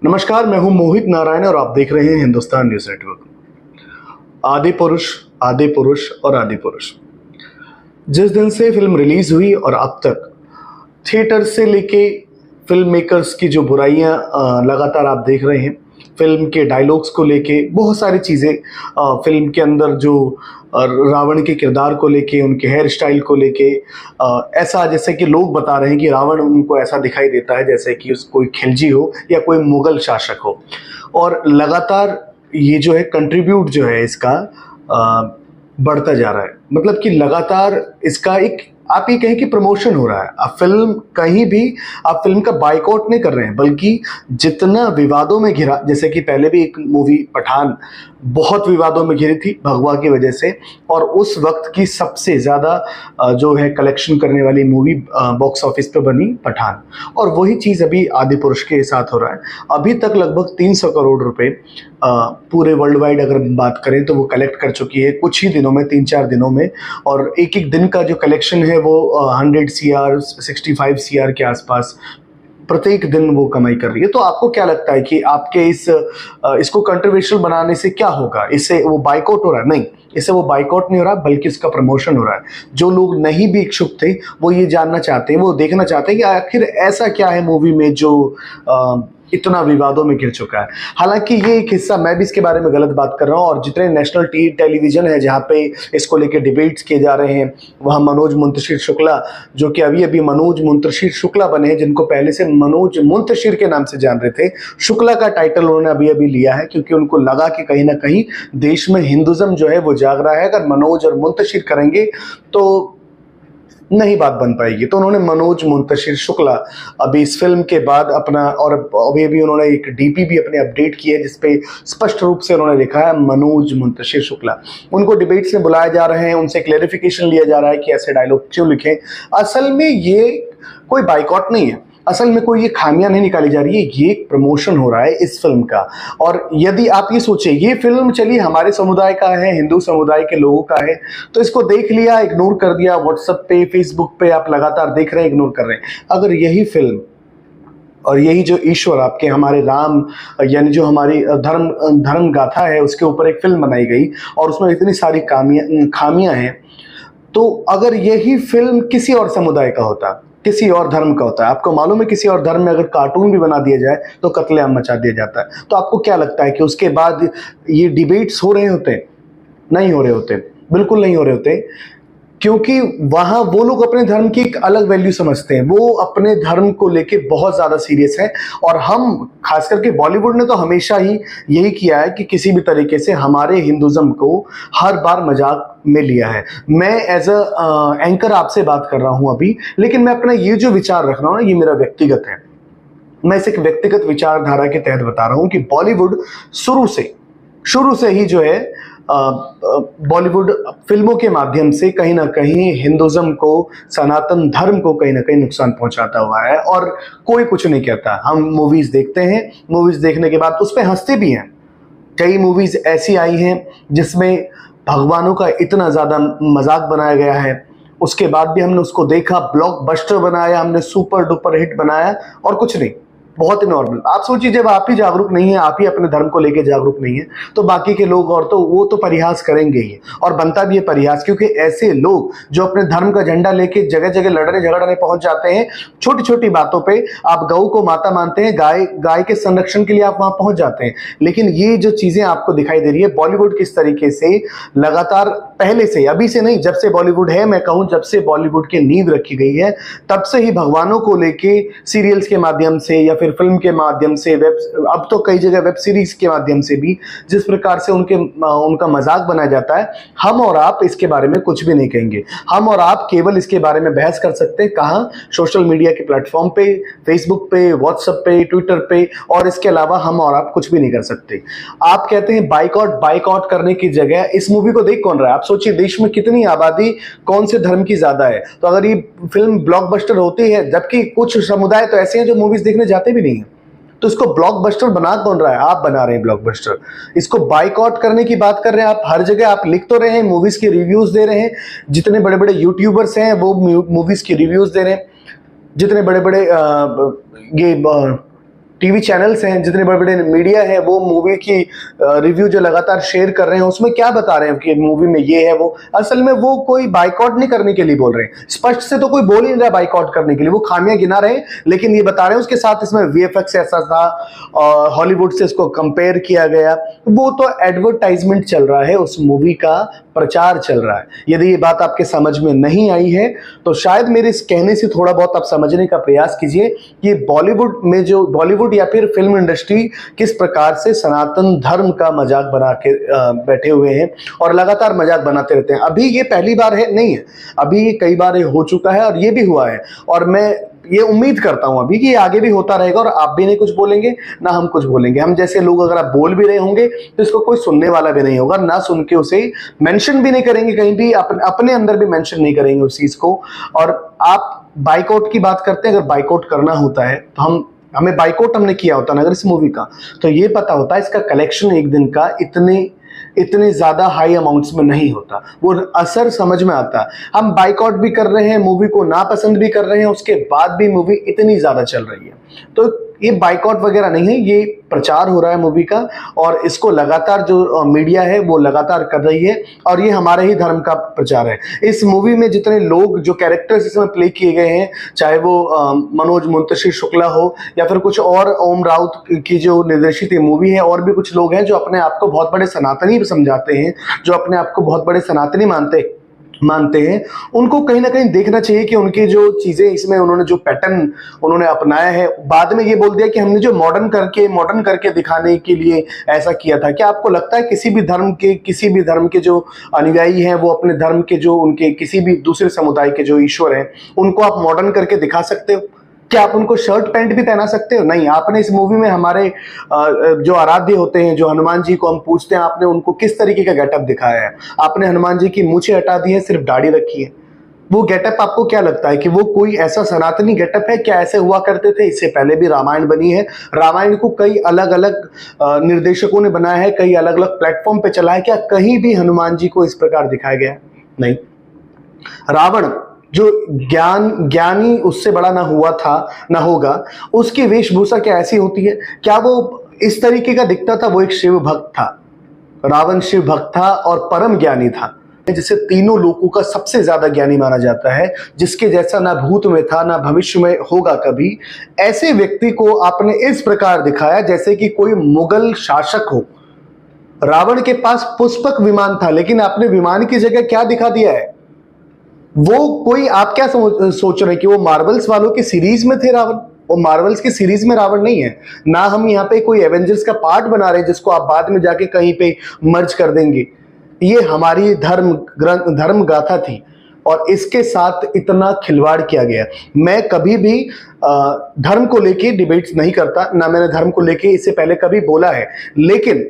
नमस्कार, मैं हूं मोहित नारायण और आप देख रहे हैं हिंदुस्तान न्यूज नेटवर्क। आदि पुरुष और आदि पुरुष। जिस दिन से फिल्म रिलीज हुई और अब तक थिएटर से लेके फिल्म मेकर्स की जो बुराइयां लगातार आप देख रहे हैं, फिल्म के डायलॉग्स को लेके बहुत सारी चीज़ें, फिल्म के अंदर जो रावण के किरदार को लेके, उनके हेयर स्टाइल को लेके, ऐसा जैसे कि लोग बता रहे हैं कि रावण उनको ऐसा दिखाई देता है जैसे कि कोई खिलजी हो या कोई मुगल शासक हो। और लगातार ये जो है कंट्रीब्यूट जो है इसका बढ़ता जा रहा है। मतलब कि लगातार इसका एक आप ये कहें कि प्रमोशन हो रहा है। अब फिल्म कहीं भी आप फिल्म का बाइकआउट नहीं कर रहे हैं, बल्कि जितना विवादों में घिरा, जैसे कि पहले भी एक मूवी पठान बहुत विवादों में घिरी थी भगवा की वजह से, और उस वक्त की सबसे ज़्यादा जो है कलेक्शन करने वाली मूवी बॉक्स ऑफिस पे बनी पठान। और वही चीज़ अभी आदि पुरुष के साथ हो रहा है। अभी तक लगभग 300 करोड़ रुपए पूरे वर्ल्ड वाइड अगर बात करें तो वो कलेक्ट कर चुकी है कुछ ही दिनों में, 3-4 दिनों में। और एक एक दिन का जो कलेक्शन है वो 100 CR 65 CR के आसपास प्रत्येक दिन वो कमाई कर रही है। तो आपको क्या लगता है कि आपके इसको कंट्रोवर्शियल बनाने से क्या होगा? इससे वो बाइकआउट हो रहा है? नहीं, इससे वो बाइकआउट नहीं हो रहा, बल्कि इसका प्रमोशन हो रहा है। जो लोग नहीं भी इच्छुक थे वो ये जानना चाहते हैं, वो देखना चाहते हैं कि आखिर ऐसा क्या है मूवी में जो इतना विवादों में घिर चुका है। हालांकि ये एक हिस्सा, मैं भी इसके बारे में गलत बात कर रहा हूँ, और जितने नेशनल टेलीविजन है जहाँ पे इसको लेके डिबेट्स किए जा रहे हैं, वहाँ मनोज मुंतशिर शुक्ला, जो कि अभी अभी मनोज मुंतशिर शुक्ला बने हैं, जिनको पहले से मनोज मुंतशिर के नाम से जान रहे थे, शुक्ला का टाइटल उन्होंने अभी अभी लिया है, क्योंकि उनको लगा कि कहीं ना कहीं देश में हिंदुज्म जो है वो जाग रहा है। अगर मनोज और मुंतशिर करेंगे तो नहीं बात बन पाएगी। तो उन्होंने मनोज मुंतशिर शुक्ला अभी इस फिल्म के बाद अपना, और अभी अभी उन्होंने एक डीपी भी अपने अपडेट की है जिसपे स्पष्ट रूप से उन्होंने लिखा है मनोज मुंतशिर शुक्ला। उनको डिबेट्स में बुलाया जा रहे हैं, उनसे क्लेरिफिकेशन लिया जा रहा है कि ऐसे डायलॉग क्यों लिखें। असल में ये कोई बाइकआउट नहीं है, असल में कोई ये खामियां नहीं निकाली जा रही है, ये एक प्रमोशन हो रहा है इस फिल्म का। और यदि आप ये सोचें ये फिल्म चली हमारे समुदाय का है, हिंदू समुदाय के लोगों का है, तो इसको देख लिया, इग्नोर कर दिया, व्हाट्सएप पे, फेसबुक पे आप लगातार देख रहे हैं, इग्नोर कर रहे हैं। अगर यही फिल्म और यही जो ईश्वर आपके हमारे राम, यानी जो हमारी धर्म गाथा है, उसके ऊपर एक फिल्म बनाई गई और उसमें इतनी सारी खामियां हैं, तो अगर यही फिल्म किसी और समुदाय का होता, किसी और धर्म का होता है, आपको मालूम है किसी और धर्म में अगर कार्टून भी बना दिया जाए तो कत्लेआम मचा दिया जाता है, तो आपको क्या लगता है कि उसके बाद ये डिबेट्स हो रहे होते? नहीं हो रहे होते, बिल्कुल नहीं हो रहे होते, क्योंकि वहां वो लोग अपने धर्म की एक अलग वैल्यू समझते हैं, वो अपने धर्म को लेके बहुत ज्यादा सीरियस है। और हम, खास करके बॉलीवुड ने तो हमेशा ही यही किया है कि किसी भी तरीके से हमारे हिंदुज्म को हर बार मजाक में लिया है। मैं एज अ एंकर आपसे बात कर रहा हूं अभी, लेकिन मैं अपना ये जो विचार रख रहा हूं ना, ये मेरा व्यक्तिगत है। मैं इसे एक व्यक्तिगत विचारधारा के तहत बता रहा हूं कि बॉलीवुड शुरू से ही जो है, बॉलीवुड फिल्मों के माध्यम से कहीं ना कहीं हिंदुज्म को, सनातन धर्म को कहीं ना कहीं नुकसान पहुंचाता हुआ है, और कोई कुछ नहीं कहता। हम मूवीज देखते हैं, मूवीज देखने के बाद उस पर हंसते भी हैं। कई मूवीज ऐसी आई हैं जिसमें भगवानों का इतना ज्यादा मजाक बनाया गया है, उसके बाद भी हमने उसको देखा, ब्लॉकबस्टर बनाया, हमने सुपर डुपर हिट बनाया, और कुछ नहीं, बहुत ही नॉर्मल। आप सोचिए, जब आप ही जागरूक नहीं है, आप ही अपने धर्म को लेकर जागरूक नहीं है, तो बाकी के लोग और तो वो तो परिहास करेंगे ही, और बनता भी है परिहास, क्योंकि ऐसे लोग जो अपने धर्म का झंडा लेके जगह जगह लड़ने झगड़ने पहुंच जाते हैं, छोटी छोटी बातों पे आप गौ को माता मानते हैं, गाय के संरक्षण के लिए आप वहां पहुंच जाते हैं। लेकिन ये जो चीजें आपको दिखाई दे रही है, बॉलीवुड किस तरीके से लगातार, पहले से, अभी से नहीं, जब से बॉलीवुड है, मैं कहूं जब से बॉलीवुड की नींव रखी गई है, तब से ही भगवानों को लेके सीरियल्स के माध्यम से या फिर फिल्म के माध्यम से, अब तो कई जगह वेब सीरीज के माध्यम से भी जिस प्रकार से उनका मजाक बनाया जाता है, हम और आप इसके बारे में कुछ भी नहीं कहेंगे। हम और आप केवल इसके बारे में बहस कर सकते हैं, कहां? सोशल मीडिया के प्लेटफॉर्म पे, फेसबुक पे, व्हाट्सएप पे, ट्विटर पे, और इसके अलावा हम और आप कुछ भी नहीं कर सकते। आप कहते हैं बाइकआउट करने की जगह इस मूवी को देख कौन रहा है? आप सोचिए, देश में कितनी आबादी कौन से धर्म की ज्यादा है, तो अगर ये फिल्म ब्लॉकबस्टर होती है, जबकि कुछ समुदाय तो ऐसे हैं जो मूवीज देखने जाते भी नहीं है, तो इसको ब्लॉकबस्टर बना कौन रहा है? आप बना रहे हैं ब्लॉकबस्टर। इसको बाइकआउट करने की बात कर रहे हैं आप, हर जगह आप लिख तो रहे हैं, मूवीज के रिव्यूज दे रहे हैं, जितने बड़े बड़े यूट्यूबर्स हैं वो मूवीज के रिव्यूज दे रहे हैं, जितने बड़े बड़े ये टीवी चैनल्स हैं, जितने बड़े बड़े मीडिया है, वो मूवी की रिव्यू जो लगातार शेयर कर रहे हैं उसमें क्या बता रहे हैं कि मूवी में ये है वो, असल में वो कोई बाइकआउट नहीं करने के लिए बोल रहे हैं। स्पष्ट से तो कोई बोल ही नहीं रहा बाइकआउट करने के लिए, वो खामियां गिना रहे हैं, लेकिन ये बता रहे हैं उसके साथ इसमें वीएफएक्स ऐसा था, हॉलीवुड से इसको कंपेयर किया गया। वो तो एडवर्टाइजमेंट चल रहा है, उस मूवी का प्रचार चल रहा है। यदि ये बात आपके समझ में नहीं आई है तो शायद मेरे इस कहने से थोड़ा बहुत आप समझने का प्रयास कीजिए कि बॉलीवुड में जो बॉलीवुड या फिर फिल्म इंडस्ट्री किस प्रकार से सनातन धर्म का मजाक बना के बैठे हुए हैं और लगातार मजाक बनाते रहते हैं। अभी ये पहली बार है नहीं है, अभी ये कई बार हो चुका है और ये भी हुआ है, और मैं ये उम्मीद करता हूं अभी कि ये आगे भी होता रहेगा और आप भी नहीं कुछ बोलेंगे ना हम कुछ बोलेंगे। हम जैसे लोग अगर आप बोल भी रहे होंगे तो इसको कोई सुनने वाला भी नहीं होगा, ना सुन के उसे मेंशन भी नहीं करेंगे, कहीं भी अपने अंदर भी मेंशन नहीं करेंगे उस चीज को। और आप बाइकआउट की बात करते हैं, अगर बाइकआउट करना होता है तो हमें बाइकआउट हमने किया होता ना अगर इस मूवी का, तो ये पता होता है इसका कलेक्शन एक दिन का इतने ज्यादा हाई अमाउंट्स में नहीं होता, वो असर समझ में आता है। हम बाइकआउट भी कर रहे हैं, मूवी को नापसंद भी कर रहे हैं, उसके बाद भी मूवी इतनी ज्यादा चल रही है। तो ये बाइकआउट वगैरह नहीं है, ये प्रचार हो रहा है मूवी का, और इसको लगातार जो मीडिया है वो लगातार कर रही है, और ये हमारे ही धर्म का प्रचार है। इस मूवी में जितने लोग, जो कैरेक्टर्स इसमें प्ले किए गए हैं, चाहे वो मनोज मुंतशिर शुक्ला हो या फिर कुछ और, ओम राउत की जो निर्देशित ये मूवी है, और भी कुछ लोग हैं जो अपने आप को बहुत बड़े सनातनी समझाते हैं, जो अपने आप को बहुत बड़े सनातनी मानते हैं, उनको कहीं ना कहीं देखना चाहिए कि उनकी जो चीजें इसमें उन्होंने जो पैटर्न उन्होंने अपनाया है, बाद में ये बोल दिया कि हमने जो मॉडर्न करके दिखाने के लिए ऐसा किया था। क्या आपको लगता है किसी भी धर्म के जो अनुयायी हैं वो अपने धर्म के जो उनके किसी भी दूसरे समुदाय के जो ईश्वर हैं उनको आप मॉडर्न करके दिखा सकते हो? क्या आप उनको शर्ट पैंट भी पहना सकते हो? नहीं। आपने इस मूवी में हमारे जो आराध्य होते हैं, जो हनुमान जी को हम पूछते हैं, आपने उनको किस तरीके का गेटअप दिखाया है? आपने हनुमान जी की मूछें हटा दी है, सिर्फ दाढ़ी रखी है। वो गेटअप आपको क्या लगता है कि वो कोई ऐसा सनातनी गेटअप है? क्या ऐसे हुआ करते थे? इससे पहले भी रामायण बनी है, रामायण को कई अलग अलग निर्देशकों ने बनाया है, कई अलग अलग प्लेटफॉर्म पे चला है। क्या कहीं भी हनुमान जी को इस प्रकार दिखाया गया है? नहीं। रावण जो ज्ञानी उससे बड़ा ना हुआ था ना होगा, उसकी वेशभूषा क्या ऐसी होती है? क्या वो इस तरीके का दिखता था? वो एक शिव भक्त था, रावण शिव भक्त था और परम ज्ञानी था, जिसे तीनों लोगों का सबसे ज्यादा ज्ञानी माना जाता है, जिसके जैसा ना भूत में था ना भविष्य में होगा कभी। ऐसे व्यक्ति को आपने इस प्रकार दिखाया जैसे कि कोई मुगल शासक हो। रावण के पास पुष्पक विमान था, लेकिन आपने विमान की जगह क्या दिखा दिया है? वो कोई, आप क्या सोच रहे हैं कि वो मार्वल्स वालों की सीरीज में थे रावण? वो मार्वल्स की सीरीज में रावण नहीं है ना। हम यहाँ पे कोई एवेंजर्स का पार्ट बना रहे हैं जिसको आप बाद में जाके कहीं पे मर्ज कर देंगे। ये हमारी धर्म गाथा थी और इसके साथ इतना खिलवाड़ किया गया। मैं कभी भी धर्म को लेके डिबेट्स नहीं करता, ना मैंने धर्म को लेके इससे पहले कभी बोला है, लेकिन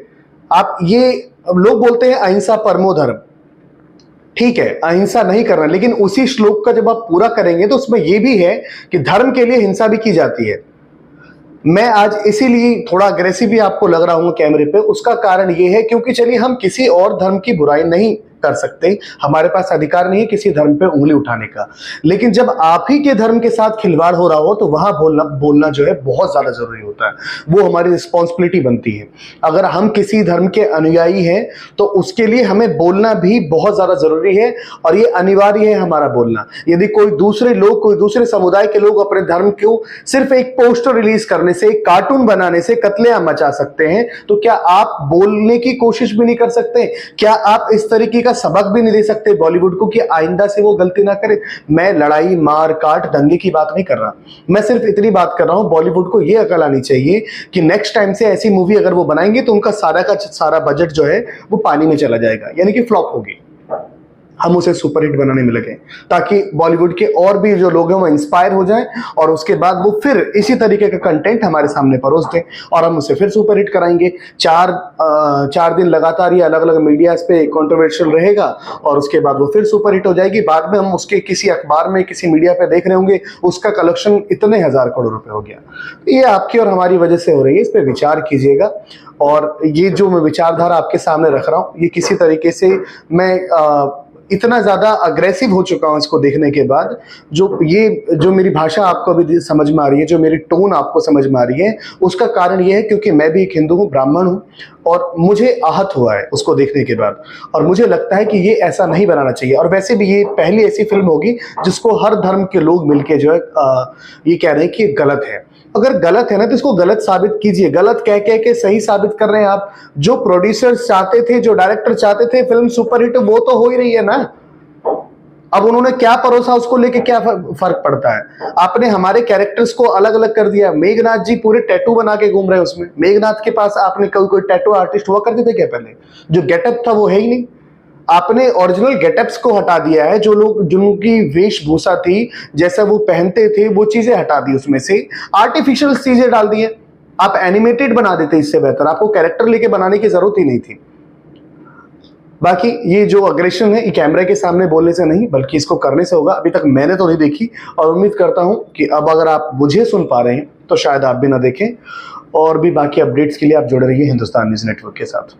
आप ये लोग बोलते हैं अहिंसा परमो धर्म, ठीक है, अहिंसा नहीं करना, लेकिन उसी श्लोक का जब आप पूरा करेंगे तो उसमें यह भी है कि धर्म के लिए हिंसा भी की जाती है। मैं आज इसीलिए थोड़ा अग्रेसिव भी आपको लग रहा हूं कैमरे पे, उसका कारण यह है क्योंकि चलिए हम किसी और धर्म की बुराई नहीं कर सकते, हमारे पास अधिकार नहीं है किसी धर्म पे उंगली उठाने का, लेकिन जब आप ही के धर्म के साथ खिलवाड़ हो रहा हो तो वहां बोलना जो है बहुत ज्यादा जरूरी होता है। वो हमारी रिस्पॉन्सिबिलिटी बनती है। अगर हम किसी धर्म के अनुयायी हैं तो उसके लिए हमें बोलना भी बहुत ज्यादा जरूरी है और ये अनिवार्य है हमारा बोलना। यदि कोई दूसरे समुदाय के लोग अपने धर्म को सिर्फ एक पोस्टर रिलीज करने से, एक कार्टून बनाने से कत्लेआम मचा सकते हैं, तो क्या आप बोलने की कोशिश भी नहीं कर सकते? क्या आप इस तरीके सबक भी नहीं दे सकते बॉलीवुड को कि आइंदा से वो गलती ना करे? मैं लड़ाई मार काट दंगे की बात नहीं कर रहा, मैं सिर्फ इतनी बात कर रहा हूं, बॉलीवुड को ये अकल आनी चाहिए कि नेक्स्ट टाइम से ऐसी मूवी अगर वो बनाएंगे तो उनका सारा का सारा बजट जो है वो पानी में चला जाएगा, यानी कि फ्लॉप होगी। हम उसे सुपरहिट बनाने में लगे ताकि बॉलीवुड के और भी जो लोग हैं वो इंस्पायर हो जाएं और उसके बाद वो फिर इसी तरीके का कंटेंट हमारे सामने परोस दें और हम उसे फिर सुपरहिट कराएंगे। चार दिन लगातार ये अलग अलग मीडियाज पे कंट्रोवर्शियल रहेगा और उसके बाद वो फिर सुपरहिट हो जाएगी। बाद में हम उसके किसी अखबार में, किसी मीडिया पे देख रहे होंगे उसका कलेक्शन इतने हजार करोड़ रुपए हो गया। ये आपकी और हमारी वजह से हो रही है, इस पर विचार कीजिएगा। और ये जो मैं विचारधारा आपके सामने रख रहा हूँ, ये किसी तरीके से मैं इतना ज़्यादा अग्रेसिव हो चुका हूँ इसको देखने के बाद। जो मेरी भाषा आपको अभी समझ में आ रही है, जो मेरी टोन आपको समझ में आ रही है, उसका कारण ये है क्योंकि मैं भी एक हिंदू हूँ, ब्राह्मण हूँ, और मुझे आहत हुआ है उसको देखने के बाद। और मुझे लगता है कि ये ऐसा नहीं बनाना चाहिए। और वैसे भी ये पहली ऐसी फिल्म होगी जिसको हर धर्म के लोग मिलके जो है ये कह रहे हैं कि गलत है। अगर गलत है ना तो इसको गलत साबित कीजिए। गलत कह कह के सही साबित कर रहे हैं आप। जो प्रोड्यूसर्स चाहते थे, जो डायरेक्टर चाहते थे फिल्म सुपरहिट, वो तो हो ही रही है ना। अब उन्होंने क्या परोसा, उसको लेके क्या फर्क पड़ता है। आपने हमारे कैरेक्टर्स को अलग अलग कर दिया। मेघनाथ जी पूरे टैटू बना के घूम रहे हैं उसमें। मेघनाथ के पास आपने कोई टैटू आर्टिस्ट हुआ करते थे क्या पहले? जो गेटअप था वो है ही नहीं। आपने ओरिजिनल गेटअप्स को हटा दिया है। जो लोग, जिनकी वेशभूषा थी, जैसा वो पहनते थे, वो चीजें हटा दी, उसमें से आर्टिफिशियल चीजें डाल दी है। आप एनिमेटेड बना देते इससे बेहतर। आपको कैरेक्टर लेके बनाने की जरूरत ही नहीं थी। बाकी ये जो अग्रेशन है, ये कैमरे के सामने बोलने से नहीं बल्कि इसको करने से होगा। अभी तक मैंने तो नहीं देखी, और उम्मीद करता हूं कि अब अगर आप मुझे सुन पा रहे हैं तो शायद आप भी ना देखें। और भी बाकी अपडेट्स के लिए आप जुड़े रहिए हिंदुस्तान न्यूज़ नेटवर्क के साथ।